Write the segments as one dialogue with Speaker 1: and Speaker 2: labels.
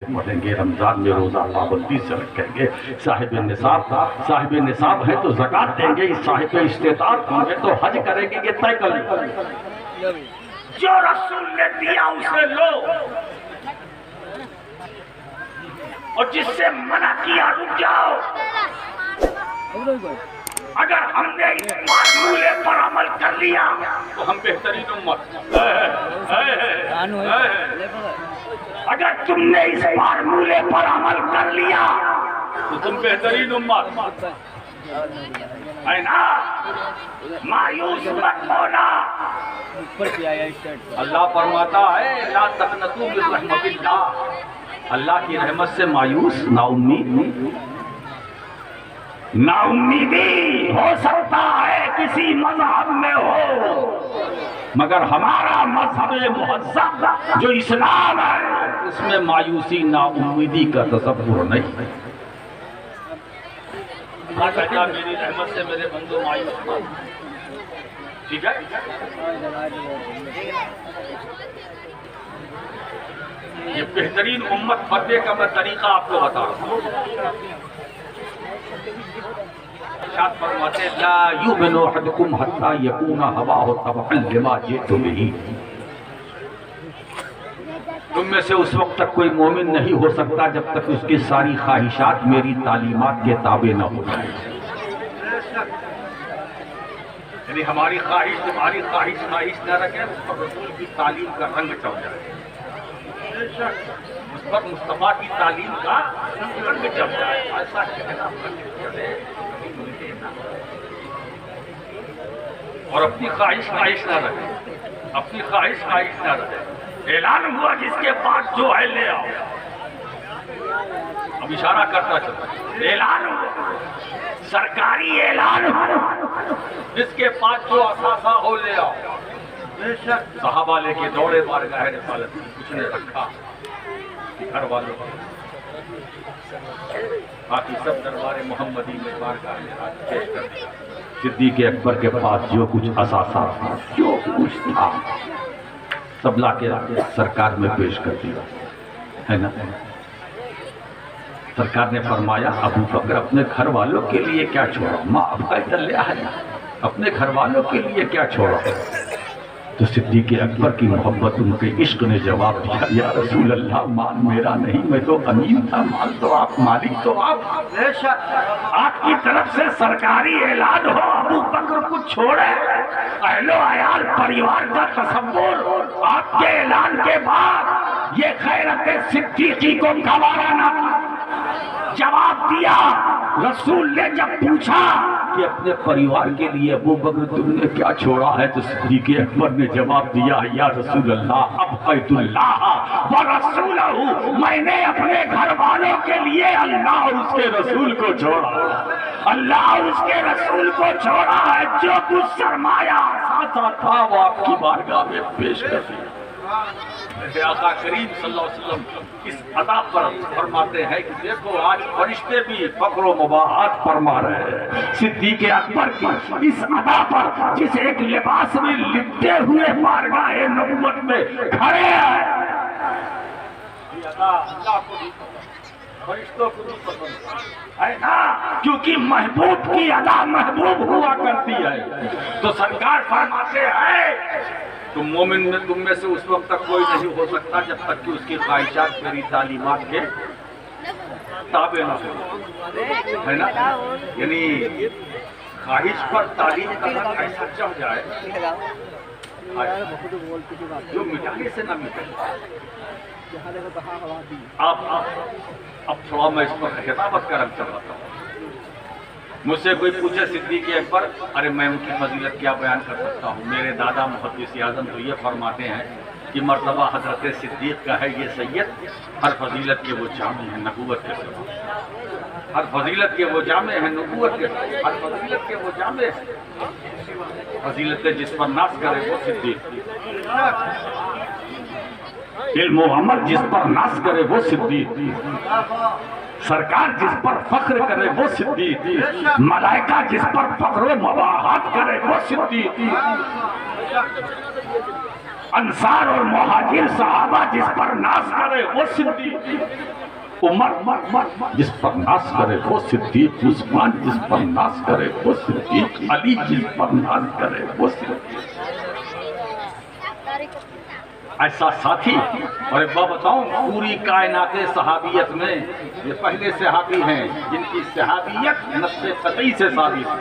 Speaker 1: پڑھیں گے، رمضان میں روزہ پابندی سے رکھیں گے، صاحب نصاب ہے تو زکوٰۃ دیں گے، صاحب استطاعت ہوں گے تو حج کریں گے، یہ طے کر لیں۔ جو رسول نے دیا اسے لو، اور جس سے منع کیا رک جاؤ۔ اگر ہم نے اس فارمولے پر عمل کر لیا تو ہم بہترین امت۔ اگر تم نے اس فارمولے پر عمل کر لیا تو تم بہترین امت ہے نا۔ مایوس مت ہونا۔ اللہ فرماتا ہے لا تقنطوا من رحمت اللہ، اللہ کی رحمت سے مایوس نا امیدی ہو سکتا ہے کسی مذہب میں ہو، مگر ہمارا مذہب مہذب جو اسلام ہے اس میں مایوسی نا امیدی کا تصور نہیں ہے۔ میری رحمت سے میرے بندو مایوس نہ، ٹھیک ہے۔ یہ بہترین امت بننے کا میں طریقہ آپ کو بتا رہا ہوں۔ ارشاد فرماتے لا یؤمن احدکم حتی یکون ہواہ تبعا لما جئت بہ، تم میں سے اس وقت تک کوئی مومن نہیں ہو سکتا جب تک اس کی ساری خواہشات میری تعلیمات کے تابع نہ ہو جائیں۔ یعنی ہماری خواہش تمہاری خواہش نہ رکھے، اس پر رسول کی تعلیم کا رنگ چڑھ جائے، اس پر مصطفیٰ کی تعلیم کا رنگ چڑھ جائے۔ ایسا کہنا اور اپنی خواہش نہ رکھے، اپنی خواہش نہ رکھے۔ اعلان ہوا جس کے پاس جو ہے لے آؤ، اب اشارہ کرتا چلتا، اعلان ہوا سرکاری اعلان ہوا جس کے پاس جو اثاثہ ہو لے آؤ۔ صحابہ لے کے دوڑے بارگاہ رسالت میں، کچھ نے رکھا گھر والوں باقی سب دربار محمدی میں بارگاہ میں پیش کر دیا۔ صدیق اکبر کے پاس جو کچھ اثاثہ تھا، جو کچھ تھا، سب لا کے سرکار میں پیش کر دیا ہے نا۔ سرکار نے فرمایا ابو بکر اپنے گھر والوں کے لیے کیا چھوڑا، ماں اب کا ادھر ہے، اپنے گھر والوں کے لیے کیا چھوڑا؟ تو صدیق اکبر کی محبت، ان کے عشق نے جواب دیا یا رسول اللہ مال میرا نہیں، میں تو امین تھا، مال تو آپ، مالک تو آپ، آپ کی طرف سے سرکاری اعلان ہو ابو بکر کو چھوڑے، اہل و عیال پریوار کا تصور آپ کے اعلان کے بعد یہ غیرت صدیقی کو گوارا نہ تھا۔ جواب دیا، رسول نے جب پوچھا کہ اپنے پریوار کے لیے ابو بکر تم نے کیا چھوڑا ہے، تو صدیق اکبر نے جواب دیا یا رسول اللہ ابقیت اللہ ورسولہ، میں نے اپنے گھر والوں کے لیے اللہ اور اس کے رسول کو چھوڑا، اللہ اور اس کے رسول کو چھوڑا ہے، جو کچھ سرمایہ اثاثہ تھا وہ آپ کی بارگاہ میں پیش کر دیا۔ آقا کریم صلی اللہ علیہ وسلم اس ادا پر فرماتے ہیں کہ دیکھو آج فرشتے بھی فخر و مباحات فرما رہے ہیں صدیق اکبر کی اس ادا پر، جس ایک لباس میں لپٹے ہوئے بارگاہ نبوت میں کھڑے ہیں۔ یہ ادا اللہ کو بھی فرشتوں کو بھی پسند ہے نا، کیونکہ محبوب کی ادا محبوب ہوا کرتی ہے۔ تو سرکار فرماتے ہیں تم مومن میں تم میں سے اس وقت تک کوئی نہیں ہو سکتا جب تک کہ اس کی خواہشات میری تعلیمات کے تابع نہ ہو، ہے نا۔ یعنی خواہش پر تعلیم کا رنگ ایسا چڑھ جائے جو مٹانے سے نہ مٹے۔ اب تھوڑا میں اس پر خطابت کا رنگ چڑھاتا ہوں۔ مجھ سے کوئی پوچھے صدیق اکبر، ارے میں ان کی فضیلت کیا بیان کر سکتا ہوں، میرے دادا محدث اعظم تو یہ فرماتے ہیں کہ مرتبہ حضرت صدیق کا ہے یہ سید، ہر فضیلت کے وہ جامع ہیں نبوت کے سوا، ہر فضیلت کے وہ جامع ہیں نبوت کے سوا، ہر فضیلت کے وہ جامع ہیں، فضیلت جس پر ناز کرے وہ صدیق، علم و عمل جس پر ناز کرے وہ صدیق، سرکار جس پر فخر کرے وہ صدیق، ملائکہ جس پر فخر و مباحات کرے وہ صدیق۔ انصار اور مہاجر صحابہ جس پر ناز کرے وہ صدیق، عمر جس پر ناز کرے وہ صدیق، عثمان جس پر ناز کرے وہ صدیق، علی جس پر ناز کرے وہ صدیق۔ ایسا ساتھی، اور ایک بات بتاؤں، پوری کائنات صحابیت میں یہ پہلے صحابی ہیں جن کی صحابیت نص قطعی سے ثابت ہے۔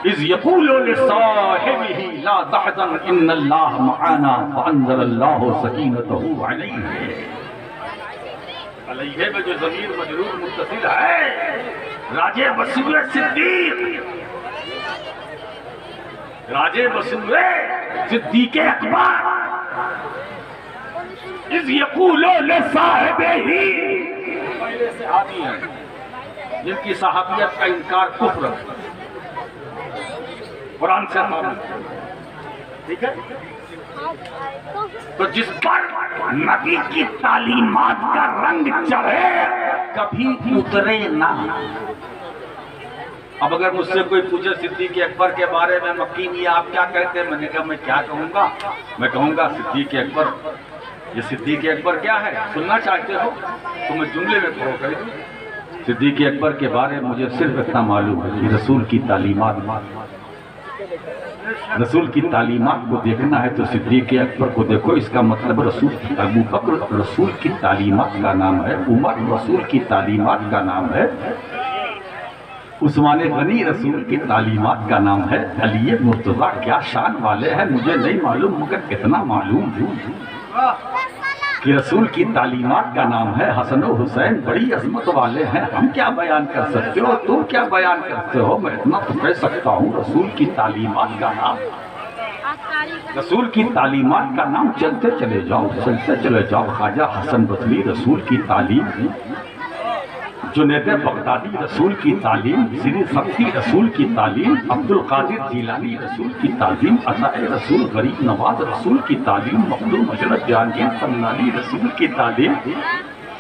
Speaker 1: اذ یقول لصاحبہ لا تحزن ان اللہ معنا فانزل اللہ سکینتہ علیہ۔ علیہ میں جو ضمیر مجرور متصل ہے، راجے بسوئے صدیق، راجے بسوئے صدیق اکبر، اذ یقول لصاحبہ، پہلے صحابی ہیں جن کی صحابیت کا انکار کفر ہے، قرآن سے ٹھیک ہے۔ تو جس پر نبی کی تعلیمات کا رنگ چڑھے کبھی اترے نہ۔ اب اگر مجھ سے کوئی پوچھے صدیق اکبر کے بارے میں مکی میاں آپ کیا کہتے ہیں، میں نے کہا میں کیا کہوں گا، میں کہوں گا صدیق اکبر، یہ صدیق اکبر کیا ہے سننا چاہتے ہو تو میں جملے میں پڑھو کر دوں۔ صدیق اکبر کے بارے میں مجھے صرف اتنا معلوم ہے کہ رسول کی تعلیمات، رسول کی تعلیمات کو دیکھنا ہے تو صدیق اکبر کو دیکھو، اس کا مطلب رسول، ابو بکر رسول کی تعلیمات کا نام ہے، عمر رسول کی تعلیمات کا نام ہے، عثمان غنی رسول کی تعلیمات کا نام ہے، علی مرتضیٰ کیا شان والے ہیں مجھے نہیں معلوم، مگر کتنا معلوم کہ رسول کی تعلیمات کا نام ہے، حسن و حسین بڑی عظمت والے ہیں، ہم کیا بیان کر سکتے ہو، تم کیا بیان کرتے ہو، میں اتنا تو کہہ سکتا ہوں رسول کی تعلیمات کا نام، رسول کی تعلیمات کا نام چلتے چلے جاؤ، چلتے چلے جاؤ، خواجہ حسن بصری رسول کی تعلیم، جنید بغدادی رسول کی تعلیم، سری سبزی رسول کی تعلیم، عبد القادر جیلانی رسول کی تعلیم، عطا رسول غریب نواز رسول کی تعلیم، مخدوم اشرف جہانگیر سمنانی رسول کی تعلیم،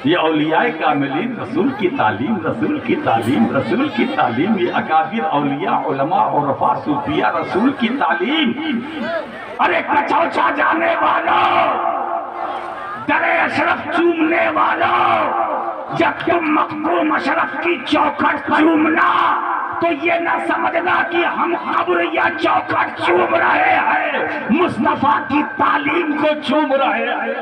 Speaker 1: یہ اولیاء کاملین رسول کی تعلیم، رسول کی تعلیم، رسول کی تعلیم، یہ اکابر اولیاء علماء عرفاء صوفیاء رسول کی تعلیم۔ ارے کچوچا جانے والوں، در اشرف چومنے والوں، جب تم مخدوم اشرف کی چوکھٹ چومنا تو یہ نہ سمجھنا کہ ہم قبر یا چوکھٹ چوم رہے ہیں، مصطفیٰ کی تعلیم کو چوم رہے ہیں۔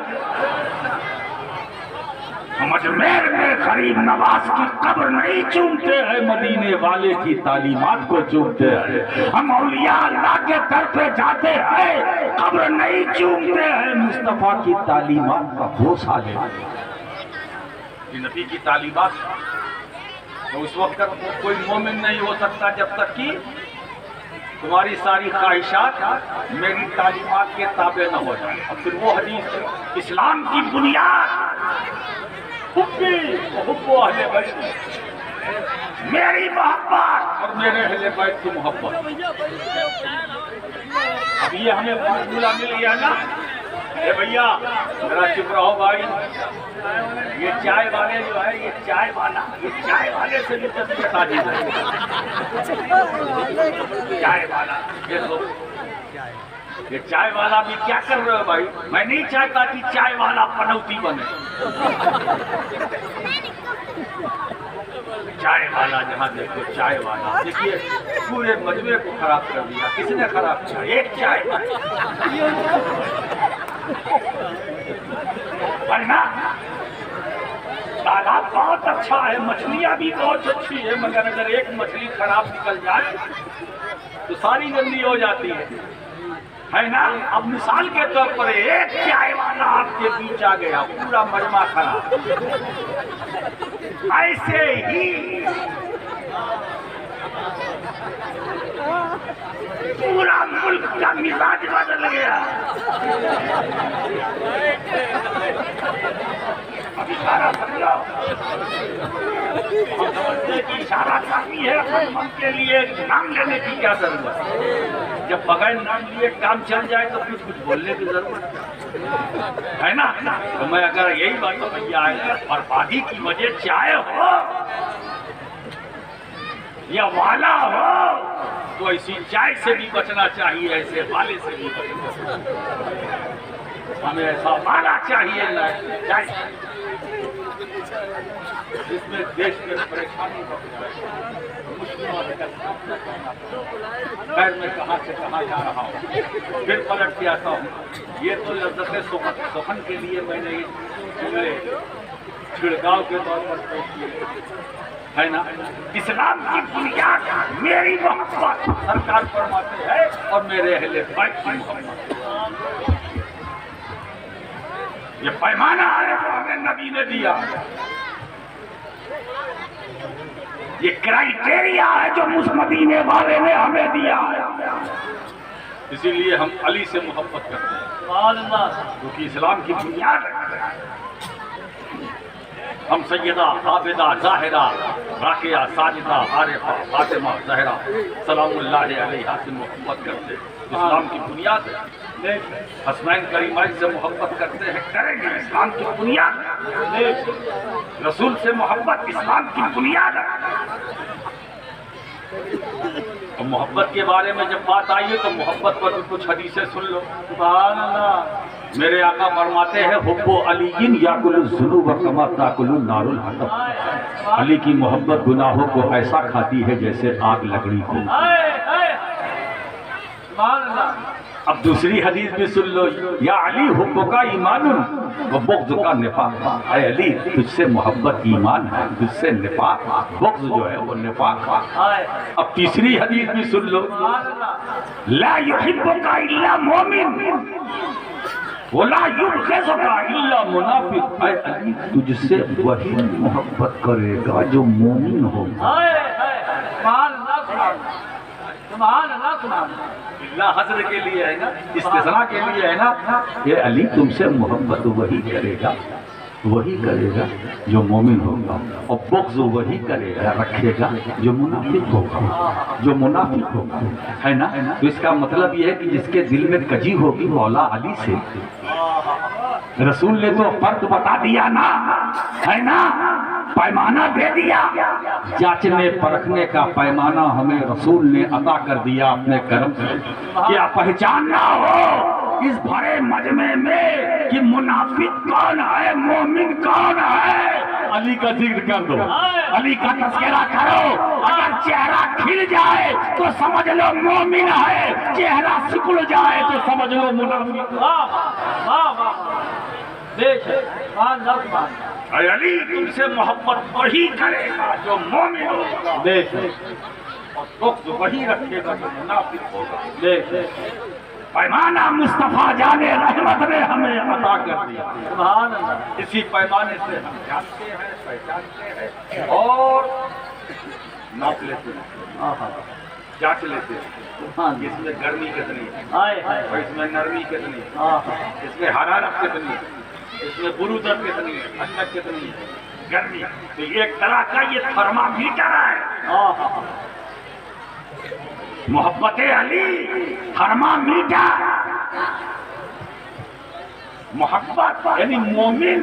Speaker 1: ہم اجمیر میں غریب نواز کی قبر نہیں چومتے ہیں، مدینے والے کی تعلیمات کو چومتے ہیں۔ ہم اولیاء اللہ کے در پہ جاتے ہیں، قبر نہیں چومتے ہیں، مصطفیٰ کی تعلیمات کا بوسہ لیتے ہیں۔ نبی کی تعلیمات تو اس وقت تک کوئی مومن نہیں ہو سکتا جب تک کہ تمہاری ساری خواہشات میری تعلیمات کے تابع نہ ہو جائیں۔ اور پھر وہ حدیث اسلام کی بنیاد حب و اہل بیت، میری محبت اور میرے اہل بیت کی محبت۔ اب یہ ہمیں فارمولہ مل گیا نا، اے بھیا ذرا چپ رہو بھائی، یہ چائے والے جو ہے، یہ چائے والا، یہ چائے والے سے بھی تصویر سازی ہے، چائے والا یہ چائے والا بھی کیا کر رہے ہو بھائی؟ میں نہیں چاہتا کہ چائے والا پنوتی بنے، چائے والا جہاں دیکھو چائے والا، دیکھیے پورے مجموعے کو خراب کر دیا، کس نے خراب کیا؟ ایک چائے ورنہ تالاب بہت اچھا ہے، مچھلیاں بھی بہت اچھی ہے، مگر اگر ایک مچھلی خراب نکل جائے تو ساری گندی ہو جاتی ہے نا۔ اب مثال کے طور پر ایک چائے والا آپ کے بیچ آ گیا، پورا مجمع خراب۔ ایسے ہی پورا ملک کا مزاج بدل گیا۔ اب اشارہ سمجھو، ہم سمجھتے ہیں کہ اشارہ کافی ہے، ہم کے لیے نام لینے کی کیا ضرورت ہے؟ جب بغیر نام لیے کام چل جائے تو پھر کچھ بولنے کی ضرورت ہے نا۔ تو میں اگر یہی بات تو بھیا آئے بربادی کی وجہ چائے ہو یا والا ہو تو ایسی چائے سے بھی بچنا چاہیے، ایسے والے سے بھی بچنا چاہیے، ہمیں ایسا والا چاہیے نہ چائے جس میں دیش میں پریشانی ہو جائے، خیر میں کہاں سے کہاں جا رہا ہوں، پھر پلٹ کے آتا ہوں۔ یہ تو لذت سخن کے لیے میں نے جملے چھڑکاؤ کے طور پر پیش کیے ہے نا۔ اسلام کی بنیاد میری محبت سرکار فرماتے ہیں اور میرے اہل بیت کی محبت، یہ پیمانہ ہے جو ہمیں نبی نے دیا، یہ کرائیٹیریا ہے جو اس مدینے والے نے ہمیں دیا ہے۔ اسی لیے ہم علی سے محبت کرتے ہیں کیونکہ اسلام کی بنیاد ہے۔ ہم سیدہ عابدہ ظاہرہ راقیہ ساجدہ عارفہ فاطمہ زہرا سلام اللہ علیہا سے محبت کرتے ہیں، اسلام کی بنیاد ہے۔ حسنین کریمین سے محبت کرتے ہیں، کریں گے، اسلام کی بنیاد ہے۔ رسول سے محبت اسلام کی بنیاد ہے۔ اور محبت کے بارے میں جب بات آئی ہے تو محبت پر بھی کچھ حدیثیں سن لو۔ سبحان اللہ۔ میرے آقا فرماتے ہیں حب علی یاکل الذنوب کما تاکل النار الحطب، علی کی محبت گناہوں کو ایسا کھاتی ہے جیسے آگ لکڑی کو۔ اب دوسری حدیث بھی سن لو، یا علی حب کا ایمان و بغض کا نفاق، اے علی تجھ سے محبت ایمان ہے، تجھ سے نفاق بغض جو ہے وہ نفاق ہے۔ اب تیسری حدیث بھی سن لو، لا یحبک الا مومن ولا یبغضک الا منافق، اے علی تجھ سے وہی محبت کرے گا جو مومن ہوگا۔ سبحان اللہ، اللہ حضر کے لیے ہے نا، استثناء کے لیے ہے نا، یہ علی تم سے محبت وہی کرے گا، وہی کرے گا جو مومن ہوگا، اور بغض وہی کرے گا رکھے گا جو منافق ہوگا، جو منافق ہوگا، ہے نا۔ تو اس کا مطلب یہ ہے کہ جس کے دل میں کجی ہوگی مولا علی سے، رسول نے تو فرق بتا دیا نا، ہے نا، پیمانہ دے دیا، جانچنے پرکھنے کا پیمانہ ہمیں رسول نے عطا کر دیا اپنے کرم سے۔ کیا پہچاننا ہو اس بھرے مجمع میں کہ منافق کون ہے، مومن کون ہے، علی کا ذکر کر دو، علی کا تذکرہ کرو۔ اگر چہرہ کھل جائے تو سمجھ لو مومن ہے، چہرہ سکڑ جائے تو سمجھ لو منافق۔ اے علی تم سے محبت وہی کرے گا جو مومن ہوگا، اور بغض وہی رکھے گا جو منافق ہوگا۔ پیمانہ مصطفیٰ جان رحمت نے ہمیں عطا کر دیا، سبحان اللہ۔ اسی پیمانے سے ہم جانتے ہیں، پہچانتے ہیں اور ناپ لیتے ہیں، جانچ لیتے ہیں، اس میں گرمی کتنی ہے، اس میں نرمی کتنی ہے، اس میں حرارت کتنی ہے، اس میں برودت کتنی ہے، ٹھنڈک کتنی ہے، گرمی۔ تو ایک طرح کا یہ تھرمامیٹر ہے، محبت علی تھرمامیٹر، محبت یعنی مومن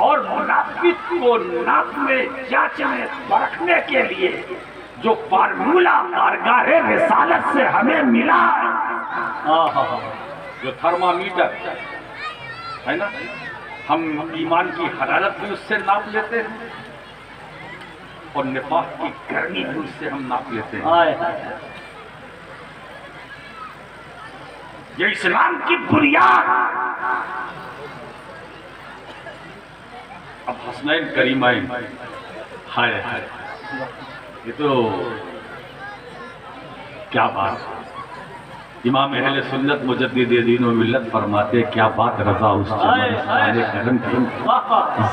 Speaker 1: اور منافق کو ناپنے جانچنے پرکھنے کے لیے جو فارمولہ بارگاہ رسالت سے ہمیں ملا، جو تھرمامیٹر ہے نا، ہم ایمان کی حرارت بھی اس سے ناپ لیتے ہیں اور نفاق کی گرمی بھی اس سے ہم ناپ لیتے ہیں۔ یہ اسلام کی بنیاد۔ اب حسنین کریمین، ہائے ہائے، یہ تو کیا بات۔ امام اہل سنت مجدد دین و ملت فرماتے کیا بات رضا اس چمن کرم کی،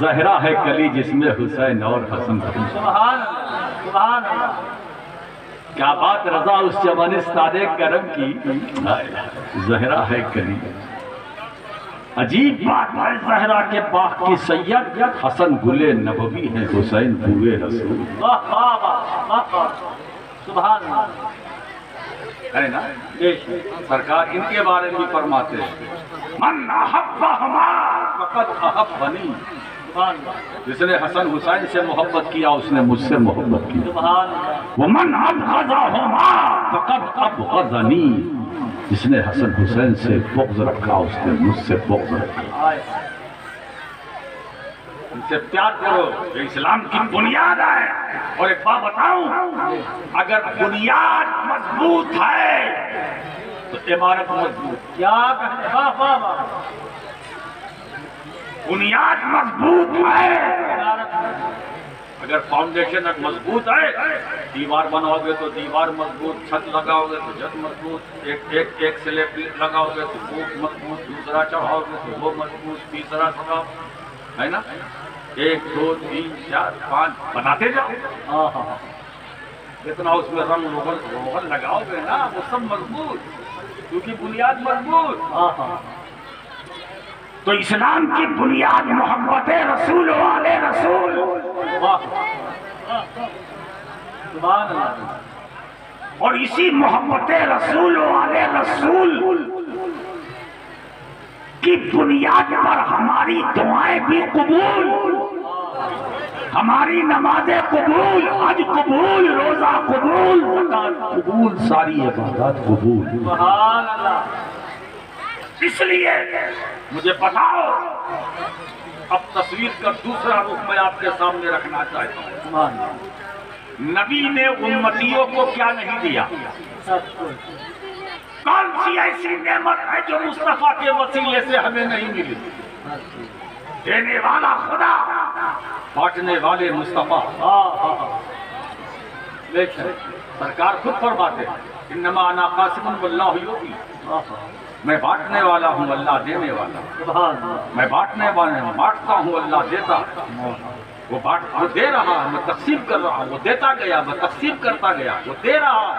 Speaker 1: زہرا ہے کلی جس میں حسین اور حسن تھی۔ سبحان اللہ، کیا بات رضا اس چمن کرم کی، زہرا ہے کلی۔ عجیب بات ہے زہرا کے باغ کی سید، حسن گلے نبوی ہے، حسین بوئے رسول۔ سبحان اللہ، ہے نا۔ سرکار ان کے بارے میں فرماتے ہیں من احبہما فقد احبنی، جس نے حسن حسین سے محبت کیا اس نے مجھ سے محبت کی. ومن ابغضہما فقد ابغضنی. جس نے حسن حسین سے بغض رکھا اس نے مجھ سے بغض رکھا. ان سے پیار کرو، یہ اسلام کی بنیاد ہے. اور ایک بات بتاؤں، اگر بنیاد مضبوط ہے تو عمارت مضبوط.
Speaker 2: کیا کہتے ہیں؟ واہ واہ واہ.
Speaker 1: بنیاد مضبوط ہے، اگر فاؤنڈیشن مضبوط ہے، دیوار بناؤ گے تو دیوار مضبوط، چھت لگاؤ گے تو چھت مضبوط، ایک سلیب لگاؤ گے تو وہ مضبوط، دوسرا چڑھاؤ گے تو وہ مضبوط، تیسرا چڑھاؤ، ہے نا؟ 1 2 3 4 5 بناتے جاؤ. جتنا اس میں رنگ روغن لگاؤ گے نا وہ سب مضبوط، کیونکہ بنیاد مضبوط. تو اسلام کی بنیاد محبت رسول والے رسول.
Speaker 2: سبحان اللہ.
Speaker 1: اور اسی محبت رسول والے رسول کی بنیاد پر ہماری دعائیں بھی قبول، ہماری نمازیں قبول، حج قبول، روزہ قبول، زکات قبول، ساری عبادات قبول.
Speaker 2: سبحان اللہ.
Speaker 1: اس لیے مجھے بتاؤ، اب تصویر کا دوسرا رخ میں آپ کے سامنے رکھنا چاہتا ہوں.
Speaker 2: سبحان اللہ.
Speaker 1: نبی نے امتیوں کو کیا نہیں دیا؟
Speaker 2: سب کچھ.
Speaker 1: کون سی ایسی نعمت ہے جو مصطفیٰ کے وسیلے سے ہمیں نہیں ملی؟ دینے والا خدا، بانٹنے والے مصطفیٰ.
Speaker 2: دیکھیں
Speaker 1: سرکار خود فرماتے ہیں انما انا قاسم واللہ یعطی. میں بانٹنے والا ہوں، اللہ دینے والا.
Speaker 2: سبحان اللہ.
Speaker 1: میں بانٹنے والا ہوں، بانٹتا ہوں، اللہ دیتا. وہ دے رہا ہے، میں تقسیم کر رہا ہوں. وہ دیتا گیا، میں تقسیم کرتا گیا. وہ دے رہا ہے،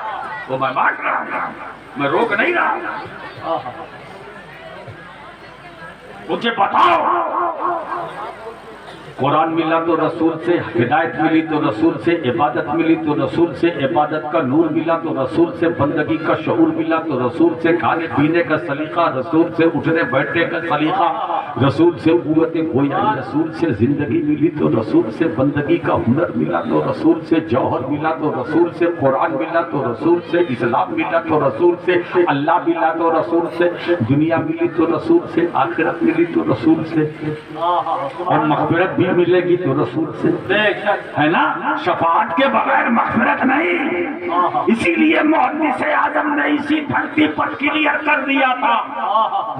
Speaker 1: وہ میں بانٹ رہا ہوں، میں روک نہیں رہا ہوں. مجھے بتاؤ، قرآن ملا تو رسول سے، ہدایت ملی تو رسول سے، عبادت ملی تو رسول سے، عبادت کا نور ملا تو رسول سے، بندگی کا شعور ملا تو رسول سے، کھانے پینے کا سلیقہ رسول سے، اٹھنے بیٹھنے کا سلیقہ رسول سے، قوت گویائی رسول سے، زندگی ملی تو رسول سے، بندگی کا ہنر ملا تو رسول سے، جوہر ملا تو رسول سے، قرآن ملا تو رسول سے، اسلام ملا تو رسول سے، اللہ ملا تو رسول سے، دنیا ملی تو رسول سے، آخرت ملی تو رسول سے، اور مغفرت بھی ملے گی تو رسول سے. ہے نا؟ شفاعت کے بغیر مغفرت نہیں. اسی لیے محدث اعظم نے اسی دھرتی پر کلیئر کر دیا تھا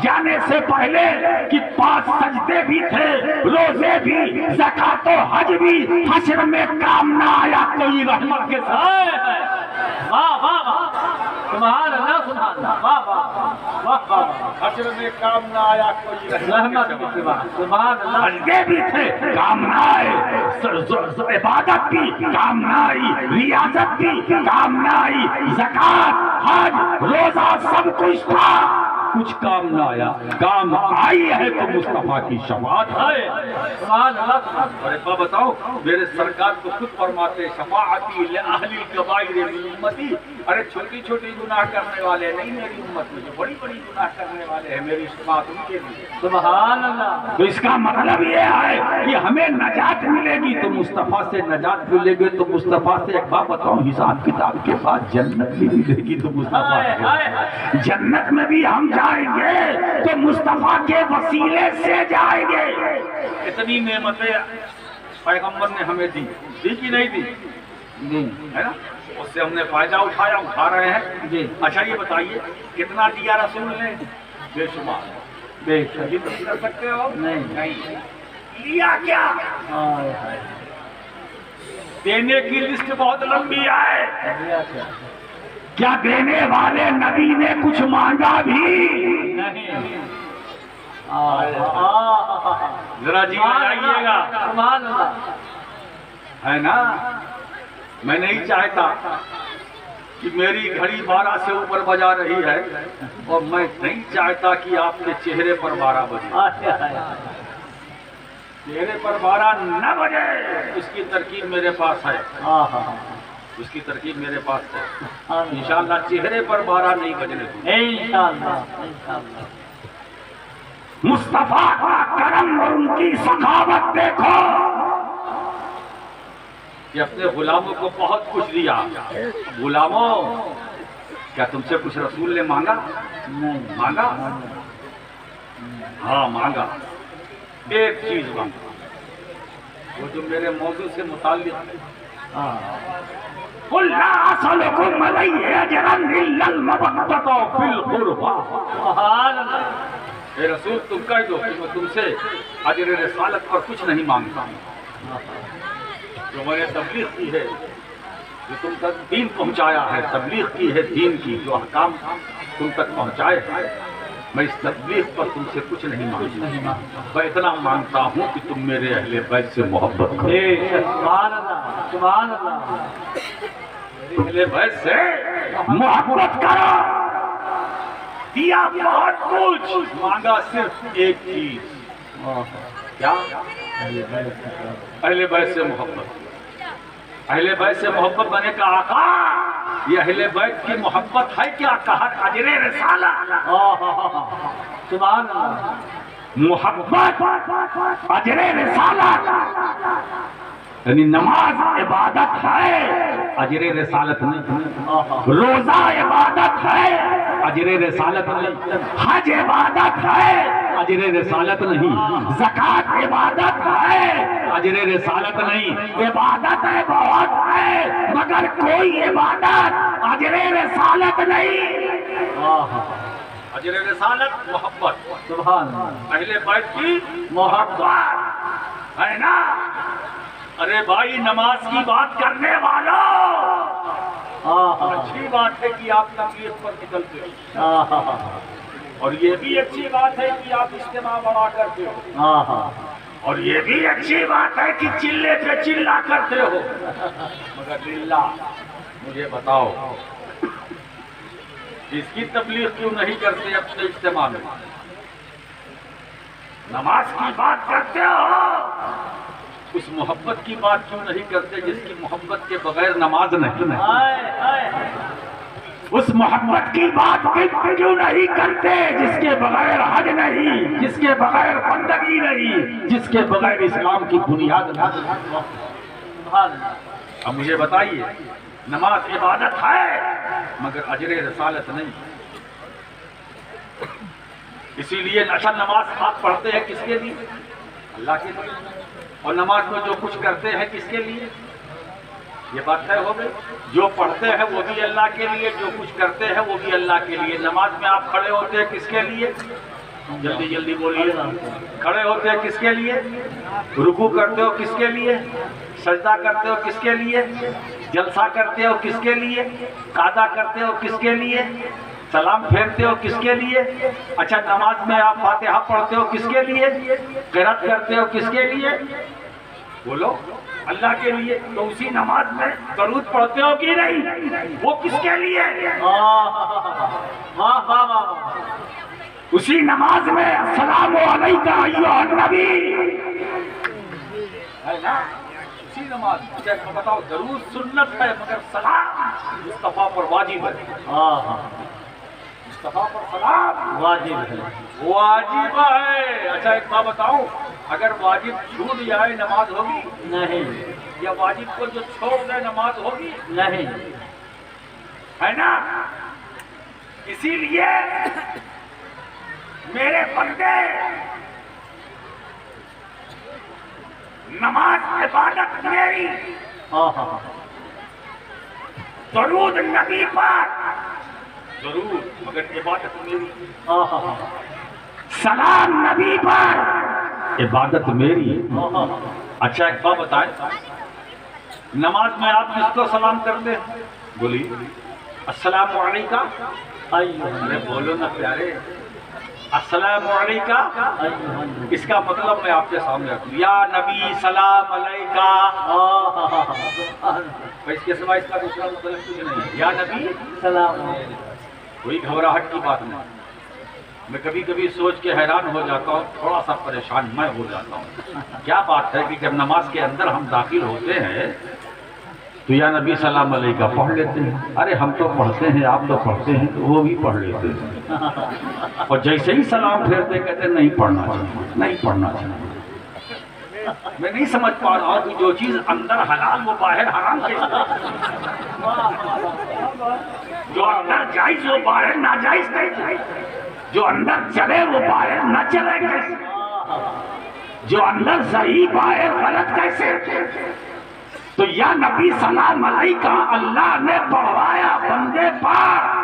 Speaker 1: جانے سے پہلے کہ 5 سجدے بھی تھے، روزے بھی، زکات و حج بھی، حشر میں کام نہ آیا کوئی رحمت کے ساتھ.
Speaker 2: واہ واہ واہ. سبحان اللہ. سبحان اللہ. واہ واہ واہ واہ.
Speaker 1: حشر میں کام نہ آیا کوئی
Speaker 2: رحمت کے سوا. سبحان اللہ.
Speaker 1: سجدے بھی تھے، کام نہ آئے. عبادت بھی کام نہ آئی، ریاضت بھی کام نہ آئی، زکات، حج، روزہ سب کچھ تھا، کچھ کام نہ آیا. کام آئی ہے تو مصطفیٰ کی شفاعت ہے.
Speaker 2: سبحان اللہ.
Speaker 1: اور ایک بات بتاؤ، میرے سرکار تو خود فرماتے شفاعتی لأہل الکبائر من امتی. ارے چھوٹی چھوٹی گناہ کرنے والے نہیں میری امت میں، جو بڑی بڑی گناہ کرنے والے ہیں میری شفاعت ان کے لیے.
Speaker 2: سبحان اللہ.
Speaker 1: تو اس کا مطلب یہ ہے کہ ہمیں نجات ملے گی تو مصطفیٰ سے نجات ملے گی. تو مصطفیٰ سے ایک بات بتاؤں، حساب کتاب کے بعد جنت بھی ملے گی تو مصطفیٰ سے. جنت میں بھی ہم جائیں گے تو مصطفیٰ کے وسیلے سے جائیں گے. اتنی نعمتیں پیغمبر نے ہمیں دی کہ نہیں دی؟ ہے نا؟ اس سے ہم نے فائدہ اٹھا رہے ہیں.
Speaker 2: جی.
Speaker 1: اچھا یہ بتائیے کتنا دیا رسول نے؟ بے شمار.
Speaker 2: بے
Speaker 1: یہ تو کر سکتے ہو؟
Speaker 2: نہیں.
Speaker 1: لیا کیا؟ دینے کی لسٹ بہت لمبی ہے. کیا دینے والے نبی نے کچھ مانگا بھی؟
Speaker 2: نہیں.
Speaker 1: ذرا جی لگائیے گا.
Speaker 2: سبحان اللہ.
Speaker 1: ہے نا؟ میں نہیں چاہتا کہ میری گھڑی 12 سے اوپر بجا رہی ہے اور میں نہیں چاہتا کہ آپ کے چہرے پر 12 بجے. چہرے پر 12 نہ بجے. اس کی ترکیب میرے پاس ہے. اس کی ترکیب میرے پاس ہے. انشاءاللہ چہرے پر 12 نہیں بجنے دوں.
Speaker 2: انشاءاللہ.
Speaker 1: مصطفیٰ کا کرم اور ان کی سخاوت دیکھو کہ اپنے غلاموں کو بہت کچھ دیا. غلاموں، کیا تم سے کچھ رسول نے مانگا؟ مانگا؟ ہاں مانگا. ایک چیز مانگا، وہ جو میرے موضوع سے متعلق ہے. قُلْ لَا أَسْأَلُكُمْ عَلَيْهِ أَجْرًا إِلَّا الْمَوَدَّةَ فِي الْقُرْبَى.
Speaker 2: سبحان اللہ.
Speaker 1: اے رسول تم کہہ دو کہ میں تم سے اجر رسالت پر کچھ نہیں مانگتا. جو میں نے تبلیغ کی ہے، جو تم تک دین پہنچایا ہے، تبلیغ کی ہے دین کی، جو احکام تم تک پہنچائے ہیں، میں اس تبلیغ پر تم سے کچھ نہیں مانگتا. میں اتنا مانگتا ہوں کہ تم میرے اہل بیت سے محبت کرو.
Speaker 2: سبحان اللہ. سبحان اللہ.
Speaker 1: اہل بیت سے محبت کرو. دیا بہت کچھ، مانگا صرف ایک چیز. کیا؟ اہل بیت سے محبت. اہل بیت سے محبت بنے کا آقا، یہ اہل بیت کی محبت ہے کیا؟ کہا اجر رسالت.
Speaker 2: سبحان اللہ.
Speaker 1: محبت اجر رسالت یعنی نماز عبادت ہے، اجر رسالت نہیں. روزہ عبادت ہے، اجر رسالت نہیں. حج عبادت ہے، اجر رسالت نہیں. زکات عبادت ہے، اجر رسالت نہیں. عبادت ہے بہت ہے، مگر کوئی عبادت اجر رسالت نہیں. اجر رسالت محبت.
Speaker 2: سبحان اللہ.
Speaker 1: اہل بیت کی محبت ہے نا. ارے بھائی، نماز کی بات کرنے والوں، اچھی بات ہے کہ آپ تبلیغ پر نکلتے ہو، اور یہ بھی اچھی بات ہے کہ آپ اجتماع بڑا کرتے ہو، اور یہ بھی اچھی بات ہے کہ چلے پہ چلا کرتے ہو. مگر للہ مجھے بتاؤ، اس کی تبلیغ کیوں نہیں کرتے اپنے اجتماع میں؟ نماز کی بات کرتے ہو، اس محبت کی بات کیوں نہیں کرتے جس کی محبت کے بغیر نماز نہیں؟ اس محبت کی بات کیوں نہیں کرتے جس کے بغیر حج نہیں، جس کے بغیر بندگی نہیں، جس کے بغیر اسلام کی بنیاد نہیں؟ اب مجھے بتائیے، نماز عبادت ہے مگر اجر رسالت نہیں. اسی لیے اصل نماز آپ پڑھتے ہیں کس کے لیے؟ اللہ کے لیے. اور نماز میں جو کچھ کرتے ہیں کس کے لیے؟ یہ بات طے ہو گئی. جو پڑھتے ہیں وہ بھی اللہ کے لیے، جو کچھ کرتے ہیں وہ بھی اللہ کے لیے. نماز میں آپ کھڑے ہوتے ہیں کس کے لیے؟ جلدی جلدی بولیے. کھڑے ہوتے ہیں کس کے لیے؟ رکوع کرتے ہو کس کے لیے؟ سجدہ کرتے ہو کس کے لیے؟ جلسہ کرتے ہو کس کے لیے؟ قعدہ کرتے ہو کس کے لیے؟ سلام پھیرتے ہو کس کے لیے؟ اچھا، نماز میں آپ فاتحہ پڑھتے ہو کس کے لیے؟ قرات کرتے ہو کس کے لیے؟ بولو. اللہ کے لیے. تو اسی نماز میں درود پڑھتے ہو کہ نہیں؟ وہ کس کے لیے؟ اسی نماز میں السلام علیکہ ایھا النبی ہے نا. اسی نماز میں بتاؤ، درود سنت ہے مگر سلام مصطفیٰ پر واجب ہے. مصطفیٰ پر سلام واجب ہے. واجب ہے. اچھا ایک بات بتاؤں، اگر واجب چھوٹ جائے نماز ہوگی؟
Speaker 2: نہیں.
Speaker 1: یا واجب کو جو چھوڑ دے نماز ہوگی؟
Speaker 2: نہیں.
Speaker 1: ہے نا. اسی لیے میرے بندے، نماز عبادت میری، درود نبی پر ضرور مگر عبادت میری. سلام نبی پر عبادت میری. اچھا ایک بات بتائیں، نماز میں آپ کس کو سلام کرتے ہیں؟ بولیے. السلام علیکہ. ارے بولو نا پیارے. السلام علیکہ. اس کا مطلب میں آپ کے سامنے رکھوں، یا نبی سلام علیکہ. اس کے سوا اس کا دوسرا مطلب کچھ نہیں ہے. یا نبی
Speaker 2: سلام.
Speaker 1: کوئی گھبراہٹ کی بات نہیں. میں کبھی کبھی سوچ کے حیران ہو جاتا ہوں، تھوڑا سا پریشان میں ہو جاتا ہوں. کیا بات ہے کہ جب نماز کے اندر ہم داخل ہوتے ہیں تو یا نبی سلام علیکہ پڑھ لیتے ہیں. ارے ہم تو پڑھتے ہیں، آپ تو پڑھتے ہیں، تو وہ بھی پڑھ لیتے ہیں. اور جیسے ہی سلام پھیرتے کہتے ہیں نہیں پڑھنا چاہیے، نہیں پڑھنا چاہیے. میں نہیں سمجھ پا رہا کہ جو چیز اندر حلال وہ باہر حرام کیسے، جو اندر جائز وہ باہر ناجائز کیسے، جو اندر چلے وہ باہر نہ چلے کیسے، جو اندر صحیح باہر غلط کیسے. تو یا نبی سلام علیکہ اللہ نے پڑھوایا بندے پر.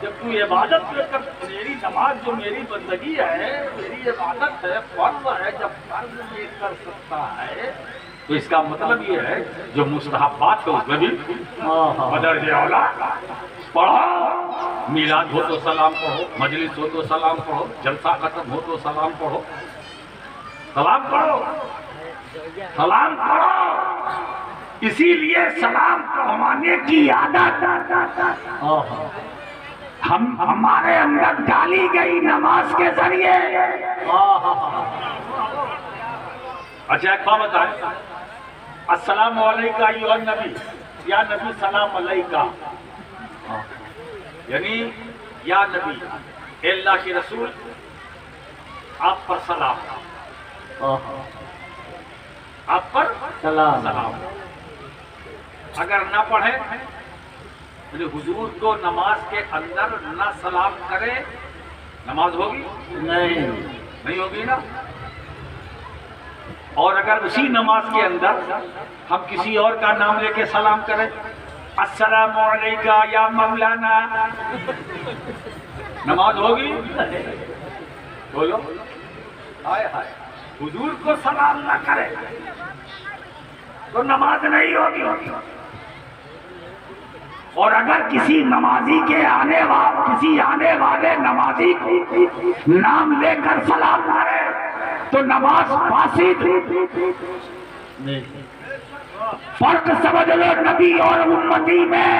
Speaker 2: جب تو عبادت کر میری نماز جو میری بندگی ہے، میری عبادت ہے، فرض ہے، جب فرض یہ کر سکتا ہے
Speaker 1: تو اس کا مطلب یہ ہے جو مستحبات ہے اس میں بھی بدرجہ اولا پڑھو. میلاد ہو تو سلام پڑھو، مجلس ہو تو سلام پڑھو، جلسہ ختم ہو تو سلام پڑھو. سلام پڑھو، سلام پڑھو. اسی لیے سلام پڑھوانے کی عادت ہمارے اندر ڈالی گئی نماز کے ذریعے. اچھا ایک بات بتائیں، السلام علیکہ ایھا النبی، یا نبی سلام علیکہ، یعنی یا نبی اے اللہ کے رسول آپ پر سلام، آپ پر سلام. اگر نہ پڑھیں یعنی حضور کو نماز کے اندر نہ سلام کرے، نماز ہوگی؟ نہیں ہوگی نا. اور اگر اسی نماز کے اندر ہم کسی اور کا نام لے کے سلام کریں، السلام علیکہ یا مولانا، نماز ہوگی؟ بولو. ہائے ہائے، حضور کو سلام نہ کرے تو نماز نہیں ہوگی. اور اگر کسی نمازی کے آنے والے نمازی کو نام لے کر سلام کرے تو نماز فاسد. فرق سمجھ لو نبی اور امتی میں،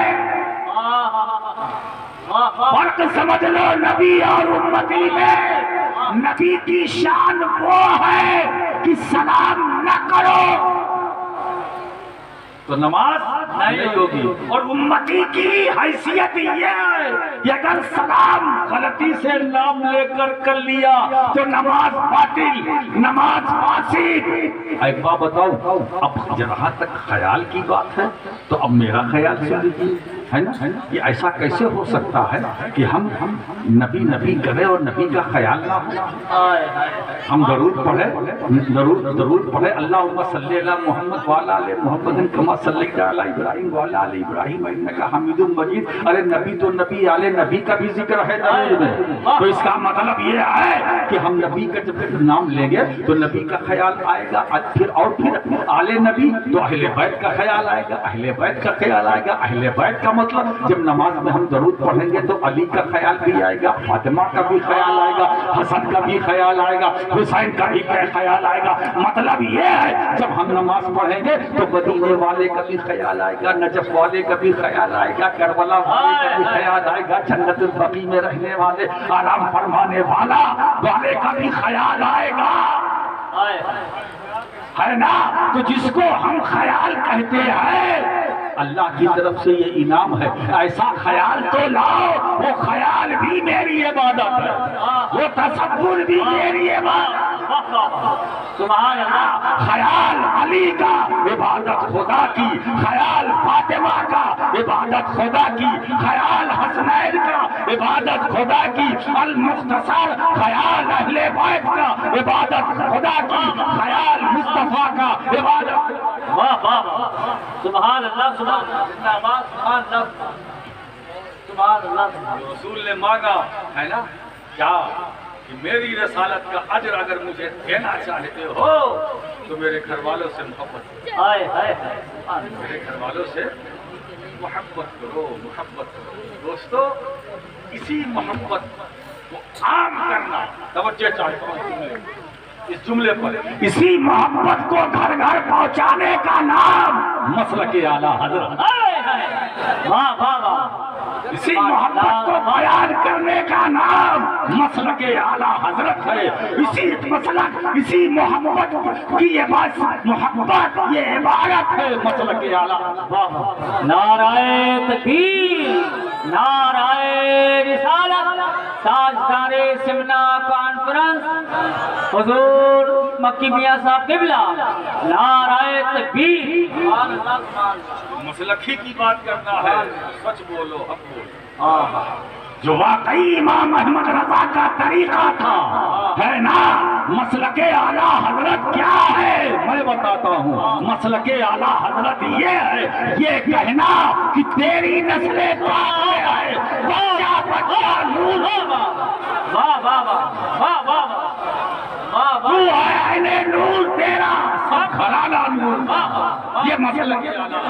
Speaker 1: فرق سمجھ لو نبی اور امتی میں. نبی کی شان وہ ہے کہ سلام نہ کرو تو نماز نہیں ہوگی. اور امتی کی حیثیت یہ ہے کہ اگر سلام غلطی سے نام لے کر لیا تو نماز باطل، نماز فاسد. ایک بات بتاؤ، اب جہاں تک خیال کی بات ہے تو اب میرا خیال سن لیجیے، ہے نا. یہ ایسا کیسے ہو سکتا ہے کہ ہم نبی کریں اور نبی کا خیال نہ ہو. ہم درود پڑھے اللہم صلی علی محمد وعلی آل محمد کما صلیت علی ابراہیم وعلی آل ابراہیم انک حمید مجید. ارے نبی تو نبی، آل نبی کا بھی ذکر ہے درود میں. تو اس کا مطلب یہ ہے کہ ہم نبی کا جب نام لیں گے تو نبی کا خیال آئے گا، پھر آل نبی تو اہل بیت کا خیال آئے گا، اہل بیت کا خیال آئے گا. اہل بیت کا مطلب جب نماز میں ہم درود پڑھیں گے تو علی کا خیال بھی آئے گا، فاطمہ کا بھی خیال آئے گا، حسن کا بھی خیال آئے گا، حسین کا بھی خیال آئے گا. مطلب یہ ہے جب ہم نماز پڑھیں گے تو مدینے والے کا بھی خیال آئے گا، نجف والے کا بھی خیال آئے گا، کربلا والے کا بھی خیال آئے گا، جنت البقیع میں رہنے والے آرام فرمانے والے کا بھی خیال آئے گا، ہے نا. تو جس کو ہم خیال کہتے ہیں اللہ کی طرف سے یہ انعام ہے. ایسا خیال تو لاؤ، وہ خیال بھی میری عبادت ہے، وہ تصور بھی میری عبادت.
Speaker 2: سبحان اللہ.
Speaker 1: خیال علی کا عبادت خدا کی، خیال فاطمہ کا عبادت خدا کی، خیال حسنین کا عبادت خدا کی، المختصر خیال اہل بیت کا عبادت خدا کی، خیال مصطفیٰ کا عبادت.
Speaker 2: واہ واہ واہ، سبحان اللہ، سبحان اللہ، سبحان اللہ، سبحان اللہ.
Speaker 1: رسول نے مانگا ہے نا کیا کہ میری رسالت کا اجر اگر مجھے دینا چاہتے ہو تو میرے گھر والوں سے محبت کرو، میرے گھر والوں سے محبت کرو، محبت کرو. دوستو اسی محبت کو عام کرنا، توجہ چاہتا ہوں اس جملے پر، اسی محبت کو گھر گھر پہنچانے کا نام مسلک اعلیٰ حضرت.
Speaker 2: واہ واہ واہ،
Speaker 1: اسی محبت کو بیان کرنے کا نام مسلک اعلیٰ حضرت ہے. اسی مسلک اسی محبت کی محبت یہ عبارت ہے مسلک اعلیٰ.
Speaker 3: نعرہ تکبیر، نعرہ رسالت. تاجدار سمنا کانفرنس حضور مکی میاں صاحب قبلہ، نعرہ تکبیر.
Speaker 2: مسلکی کی بات کرنا ہے، سچ بولو، حق بولو.
Speaker 1: جو واقعی امام احمد رضا کا طریقہ تھا ہے نا. مسلک اعلیٰ حضرت کیا ہے میں بتاتا ہوں. مسلک اعلیٰ حضرت یہ ہے، یہ کہنا کہ تیری نسل پاک میں ہے، بچہ بچہ نور.
Speaker 3: واہ واہ واہ واہ واہ واہ
Speaker 1: تو ہے اہل نور، تیرا سب گھرانہ نور. یہ مسلک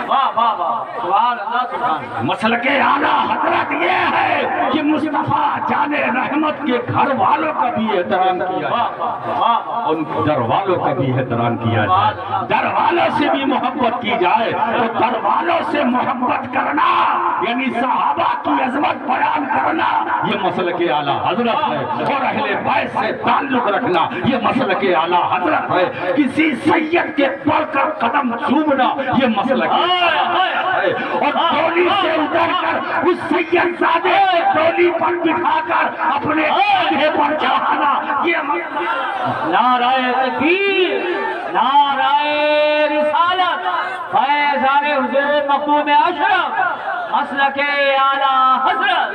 Speaker 3: واہ واہ واہ، سبحان اللہ سبحان اللہ.
Speaker 1: مسلک اعلیٰ حضرت یہ ہے کہ مصطفیٰ جان رحمت کے گھر والوں کا بھی احترام کیا جائے، ان در والوں کا بھی احترام کیا جائے. در والوں سے بھی محبت کی جائے. تو در والوں سے محبت کرنا یعنی صحابہ کی عظمت بیان کرنا یہ مسلک اعلیٰ حضرت ہے. اور اہل بیت سے تعلق رکھنا یہ مسلک اعلیٰ حضرت ہے. کسی سید کے پڑھ کر قدم چومنا یہ مسلک ہے. اور ڈولی سے اتر کر اس سید زادے کو ڈولی پر بٹھا کر اپنے کندھے پر چڑھانا یہ مسلک.
Speaker 3: نعرہ تکبیر، نعرہ رسالت. فیضان حضور مقبول اشرف مسلک اعلیٰ حضرت،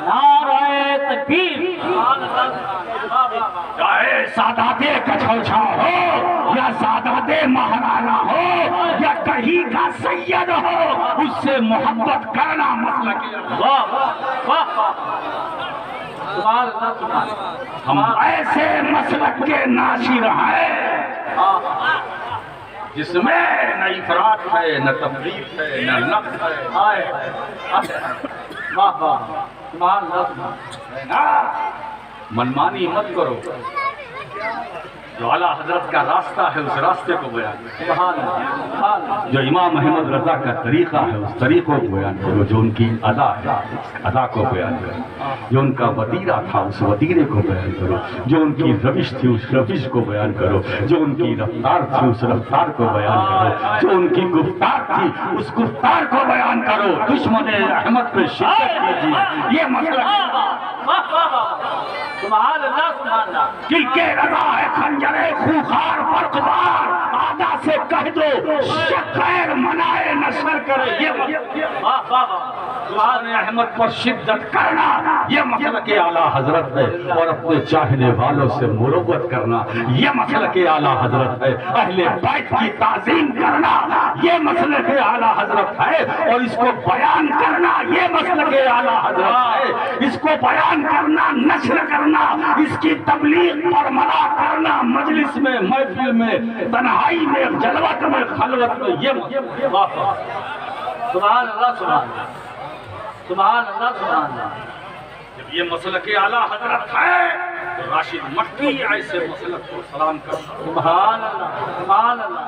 Speaker 3: نعرہ تکبیر.
Speaker 1: چاہے سادات کچھوچھا ہو یا سادات مہارانا ہو یا کہیں کا سید ہو، اس سے محبت کرنا مسلک اعلیٰ.
Speaker 3: واہ واہ واہ، سبحان اللہ سبحان اللہ.
Speaker 1: ہم ایسے مسلک کے ناشر ہیں جس میں نہ افراط ہے، نہ تفریط ہے، نہ نقص ہے.
Speaker 3: واہ واہ، سبحان اللہ سبحان اللہ.
Speaker 1: منمانی مت کرو. جو اعلیٰ حضرت کا راستہ ہے اس راستے کو بیان کرو.
Speaker 3: سبحان اللہ سبحان اللہ.
Speaker 1: جو امام احمد رضا کا طریقہ ہے اس طریقوں کو بیان کرو. جو ان کی ادا ہے اس ادا کو بیان کرو. جو ان کا وتیرہ تھا اس وتیرے کو بیان کرو. جو ان کی روش تھی اس روش کو بیان کرو. جو ان کی رفتار تھی اس رفتار کو بیان کرو. جو ان کی گفتار تھی اس گفتار کو بیان کرو. دشمن احمد پہ شدت کیجیے یہ مسئلہ.
Speaker 3: سبحان اللہ سبحان اللہ.
Speaker 1: دل کے رضا ہے خنجر خوخار برقبار، آدھا سے کہہ دو شکر منائے نشر کرے یہ
Speaker 3: واہ واہ واہ،
Speaker 1: سبحان احمد پر شدت کرنا یہ مسلک اعلیٰ حضرت ہے. اور اپنے چاہنے والوں سے مروت کرنا یہ مسلک اعلیٰ حضرت ہے. اہل بیت کی تعظیم کرنا یہ مسلک اعلیٰ حضرت ہے. اور اس کو بیان کرنا یہ مسلک اعلیٰ حضرت ہے. اس کو بیان کرنا، نشر کرنا، اس کی تبلیغ پر ملا کرنا، مجلس میں، محفل میں، تنہائی میں، جلوت میں، خلوت میں یہ
Speaker 3: واہ واہ، سبحان اللہ سبحان اللہ سبحان اللہ سبحان اللہ.
Speaker 1: جب یہ مسلک اعلیٰ حضرت ہے تو راشد مکی ایسے مسلک کو سلام کرنا.
Speaker 3: سبحان اللہ سبحان اللہ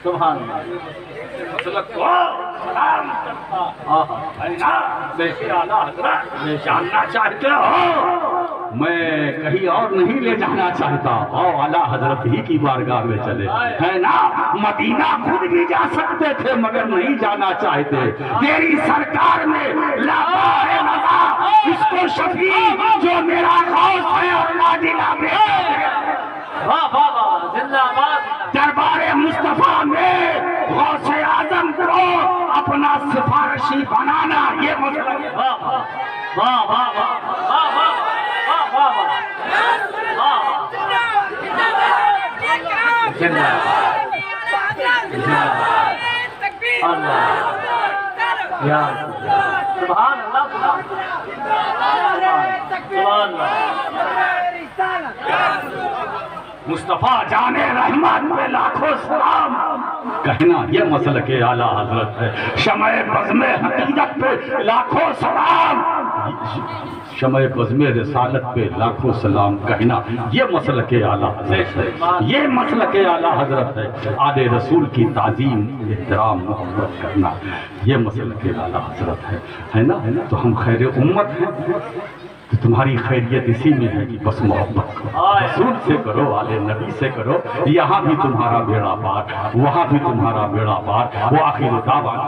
Speaker 3: سبحان اللہ.
Speaker 1: مسلک کو سلام کرنا. اعلیٰ حضرت جاننا چاہتے ہو میں کہیں اور نہیں لے جانا چاہتا. اور اعلیٰ حضرت ہی کی بارگاہ میں چلے ہے نا. مدینہ خود بھی جا سکتے تھے مگر نہیں جانا چاہتے. تیری سرکار میں لاپا ہے رضا اس کو شفیع جو میرا غوث ہے اور نادلہ میں
Speaker 3: واہ واہ واہ، زندہ آباد.
Speaker 1: دربار مصطفیٰ میں غوث اعظم کو اپنا سفارشی بنانا یہ مسئلہ.
Speaker 3: واہ واہ واہ واہ واہ واہ واہ واہ واہ. زندہ اللہ یا سبحان اللہ سبحان اللہ.
Speaker 1: مصطفیٰ جان رحمت میں لاکھوں سلام کہنا یہ مسلک اعلیٰ حضرت ہے. شمع بزم حقیقت پہ لاکھوں سلام. شمع بزم رسالت پہ لاکھوں سلام کہنا، یہ مسلک اعلیٰ حضرت ہے، یہ مسلک اعلیٰ حضرت ہے۔ آل رسول کی تعظیم، احترام، محبت کرنا، یہ مسلک اعلیٰ حضرت ہے نا؟ تو ہم خیر امت ہیں، تو تمہاری خیریت اسی میں ہے کہ بس محبت کرو، رسول سے کرو، آل نبی سے کرو، یہاں بھی تمہارا بیڑا پار، وہاں بھی تمہارا بیڑا پار۔ وآخر دعوانا